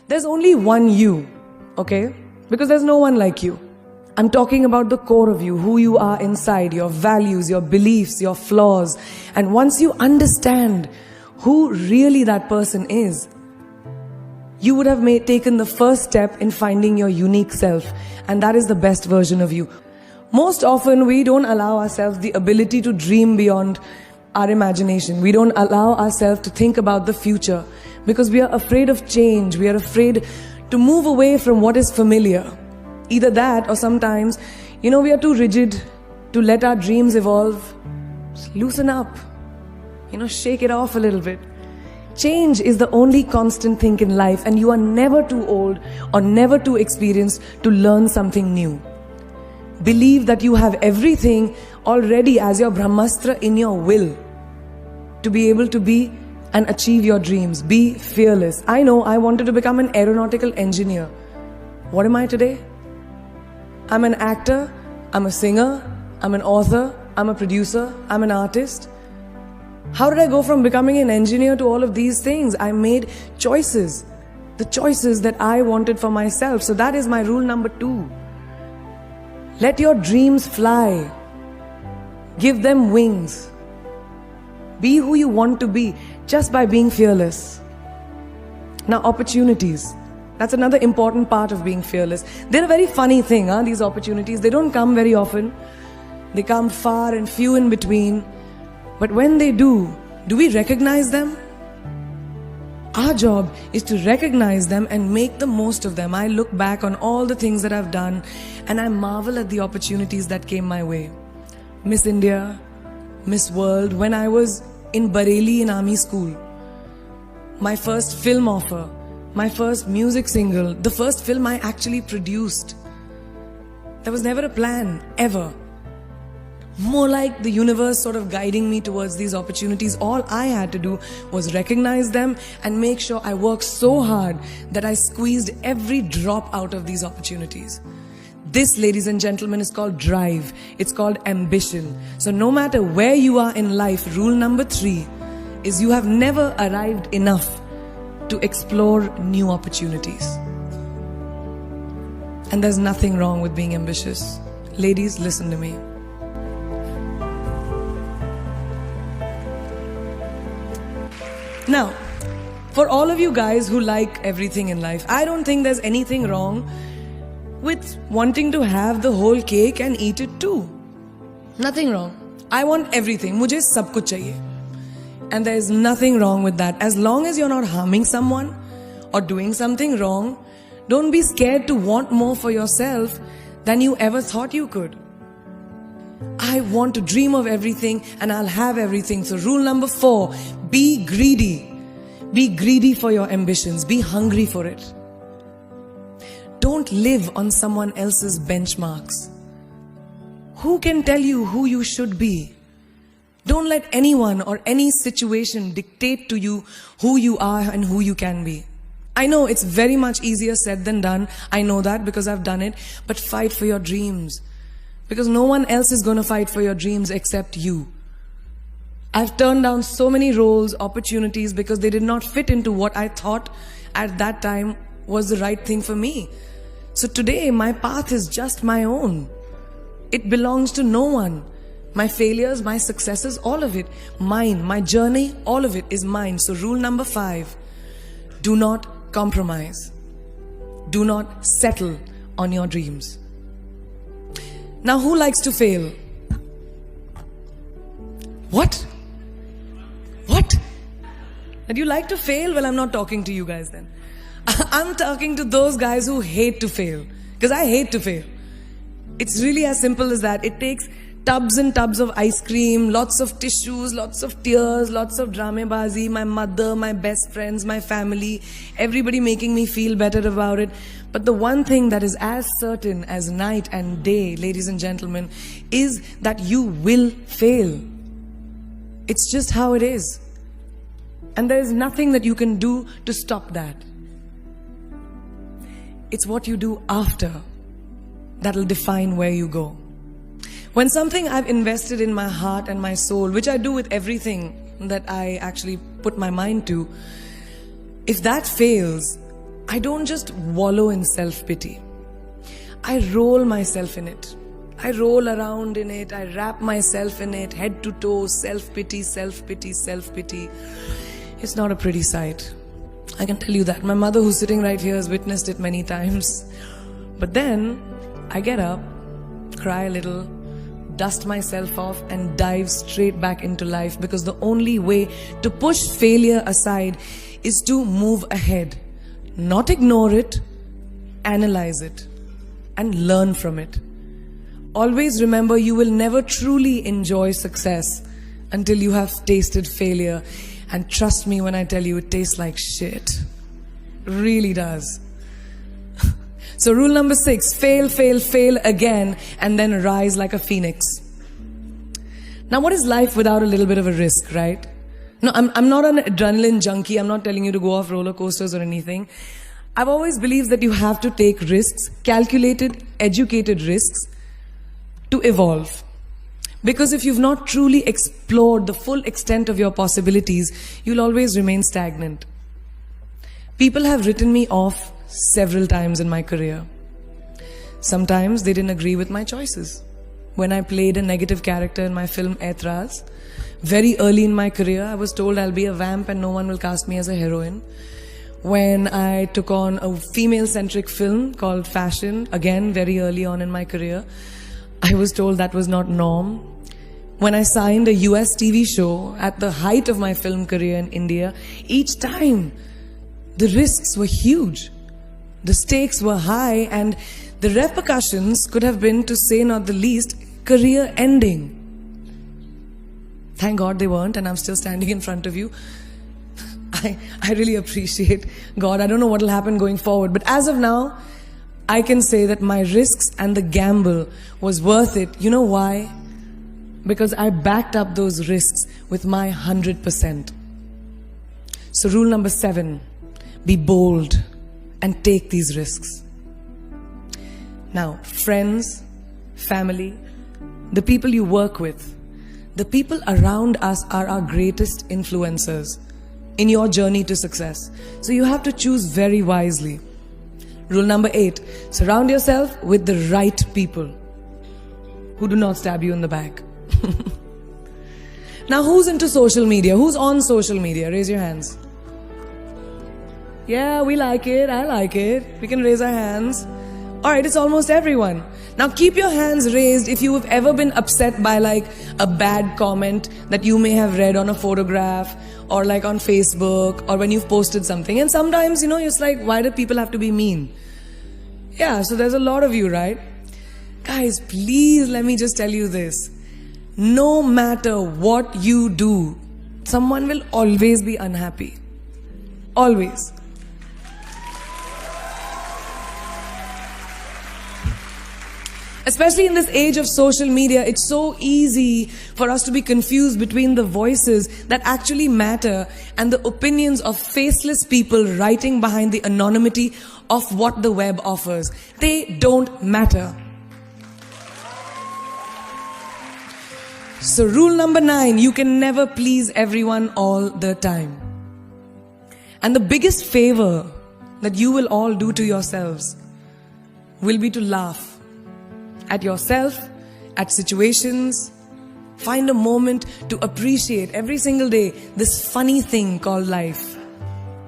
There's only one you, okay? Because there's no one like you. I'm talking about the core of you, who you are inside, your values, your beliefs, your flaws. And once you understand who really that person is, you would have taken the first step in finding your unique self. And that is the best version of you. Most often, we don't allow ourselves the ability to dream beyond our imagination. We don't allow ourselves to think about the future because we are afraid of change. We are afraid to move away from what is familiar. Either that or sometimes, we are too rigid to let our dreams evolve. Just loosen up. Shake it off a little bit. Change is the only constant thing in life, and you are never too old or never too experienced to learn something new. Believe that you have everything already as your Brahmastra in your will to be able to be and achieve your dreams. Be fearless. I know I wanted to become an aeronautical engineer. What am I today? I'm an actor, I'm a singer, I'm an author, I'm a producer, I'm an artist. How did I go from becoming an engineer to all of these things? I made choices. The choices that I wanted for myself. So that is my rule number 2. Let your dreams fly. Give them wings. Be who you want to be just by being fearless. Now, opportunities. That's another important part of being fearless. They're a very funny thing, these opportunities. They don't come very often. They come far and few in between. But when they do we recognize them? Our job is to recognize them and make the most of them. I look back on all the things that I've done and I marvel at the opportunities that came my way. Miss India, Miss World, when I was in Bareilly in army school. My first film offer, my first music single, the first film I actually produced. There was never a plan, ever. More like the universe sort of guiding me towards these opportunities. All I had to do was recognize them and make sure I worked so hard that I squeezed every drop out of these opportunities. This, ladies and gentlemen, is called drive. It's called ambition. So no matter where you are in life, rule number 3 is you have never arrived enough to explore new opportunities. And there's nothing wrong with being ambitious. Ladies, listen to me. Now, for all of you guys who like everything in life, I don't think there's anything wrong with wanting to have the whole cake and eat it too. Nothing wrong. I want everything. Mujhe sab kuch chahiye. And there is nothing wrong with that. As long as you're not harming someone or doing something wrong, don't be scared to want more for yourself than you ever thought you could. I want to dream of everything and I'll have everything. So rule number 4, be greedy. Be greedy for your ambitions. Be hungry for it. Don't live on someone else's benchmarks. Who can tell you who you should be? Don't let anyone or any situation dictate to you who you are and who you can be. I know it's very much easier said than done. I know that because I've done it. But fight for your dreams. Because no one else is going to fight for your dreams except you. I've turned down so many roles, opportunities because they did not fit into what I thought at that time was the right thing for me. So today my path is just my own. It belongs to no one. My failures, my successes, all of it, mine. My journey, all of it is mine. So rule number 5, do not compromise. Do not settle on your dreams. Now, who likes to fail? What? What? That you like to fail? Well, I'm not talking to you guys then. I'm talking to those guys who hate to fail. Because I hate to fail. It's really as simple as that. It takes tubs and tubs of ice cream, lots of tissues, lots of tears, lots of dramabazi, my mother, my best friends, my family, everybody making me feel better about it. But the one thing that is as certain as night and day, ladies and gentlemen, is that you will fail. It's just how it is. And there is nothing that you can do to stop that. It's what you do after that'll define where you go. When something I've invested in my heart and my soul, which I do with everything that I actually put my mind to, if that fails, I don't just wallow in self-pity. I roll myself in it. I roll around in it. I wrap myself in it, head to toe, self-pity, self-pity, self-pity. It's not a pretty sight. I can tell you that. My mother, who's sitting right here, has witnessed it many times. But then I get up, cry a little, dust myself off and dive straight back into life, because the only way to push failure aside is to move ahead. Not ignore it, analyze it and learn from it. Always remember, you will never truly enjoy success until you have tasted failure. And trust me when I tell you, it tastes like shit. Really does. So rule number 6, fail, fail, fail again, and then rise like a phoenix. Now, what is life without a little bit of a risk, right? No, I'm not an adrenaline junkie. I'm not telling you to go off roller coasters or anything. I've always believed that you have to take risks, calculated, educated risks, to evolve. Because if you've not truly explored the full extent of your possibilities, you'll always remain stagnant. People have written me off several times in my career. Sometimes they didn't agree with my choices. When I played a negative character in my film Aitraz, very early in my career, I was told I'll be a vamp and no one will cast me as a heroine. When I took on a female-centric film called Fashion, again very early on in my career, I was told that was not norm. When I signed a US TV show at the height of my film career in India, each time the risks were huge. The stakes were high and the repercussions could have been, to say not the least, career ending. Thank God they weren't, and I'm still standing in front of you. I really appreciate God. I don't know what will happen going forward, but as of now, I can say that my risks and the gamble was worth it. You know why? Because I backed up those risks with my 100%. So rule number 7, be bold and take these risks. Now, friends, family, the people you work with, the people around us are our greatest influencers in your journey to success. So you have to choose very wisely. Rule number 8, surround yourself with the right people who do not stab you in the back. Now, who's into social media? Who's on social media? Raise your hands. Yeah, we like it. I like it. We can raise our hands. Alright, it's almost everyone. Now keep your hands raised if you have ever been upset by like a bad comment that you may have read on a photograph or like on Facebook or when you've posted something. And sometimes, it's like, why do people have to be mean? Yeah, so there's a lot of you, right? Guys, please let me just tell you this. No matter what you do, someone will always be unhappy. Always. Especially in this age of social media, it's so easy for us to be confused between the voices that actually matter and the opinions of faceless people writing behind the anonymity of what the web offers. They don't matter. So rule number 9, you can never please everyone all the time. And the biggest favor that you will all do to yourselves will be to laugh at yourself, at situations. Find a moment to appreciate every single day this funny thing called life.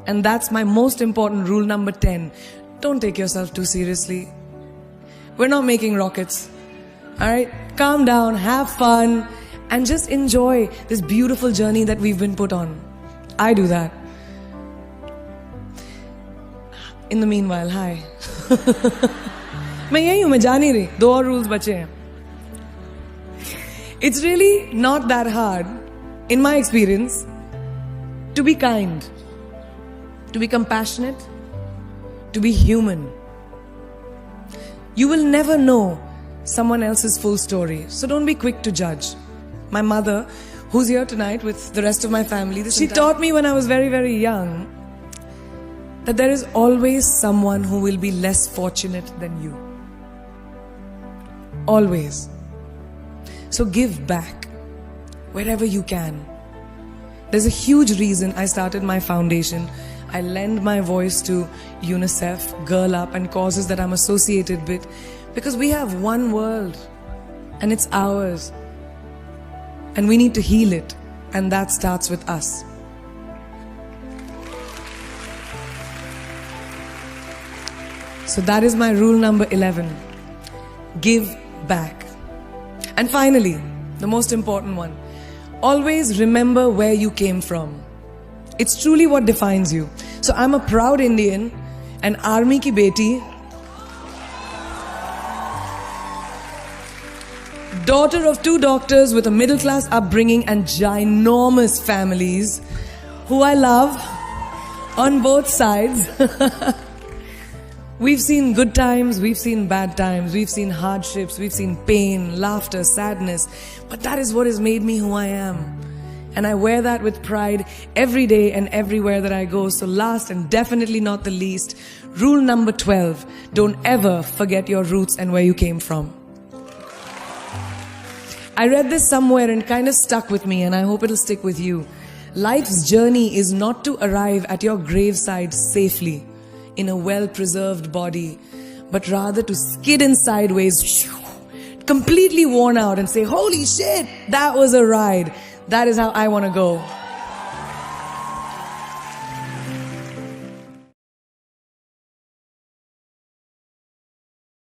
And that's my most important rule number 10. Don't take yourself too seriously. We're not making rockets. Alright? Calm down, have fun, and just enjoy this beautiful journey that we've been put on. I do that. In the meanwhile, hi. मैं यही हूँ, मैं जा नहीं रही. 2 और rules बचे हैं. It's really not that hard, in my experience, to be kind, to be compassionate, to be human. You will never know someone else's full story, so don't be quick to judge. My mother, who's here tonight with the rest of my family, she taught me when I was very, very young that there is always someone who will be less fortunate than you. Always. So give back wherever you can. There's a huge reason I started my foundation. I lend my voice to UNICEF, Girl Up, and causes that I'm associated with, because we have one world and it's ours. And we need to heal it, and that starts with us. So that is my rule number 11. Give back. And finally, the most important one, always remember where you came from. It's truly what defines you. So I'm a proud Indian, an army ki beti, daughter of 2 doctors with a middle class upbringing and ginormous families, who I love on both sides. We've seen good times, we've seen bad times, we've seen hardships, we've seen pain, laughter, sadness. But that is what has made me who I am. And I wear that with pride every day and everywhere that I go. So last and definitely not the least, rule number 12, don't ever forget your roots and where you came from. I read this somewhere and kind of stuck with me, and I hope it'll stick with you. Life's journey is not to arrive at your graveside safely in a well-preserved body, but rather to skid in sideways, completely worn out, and say, holy shit, that was a ride. That is how I want to go.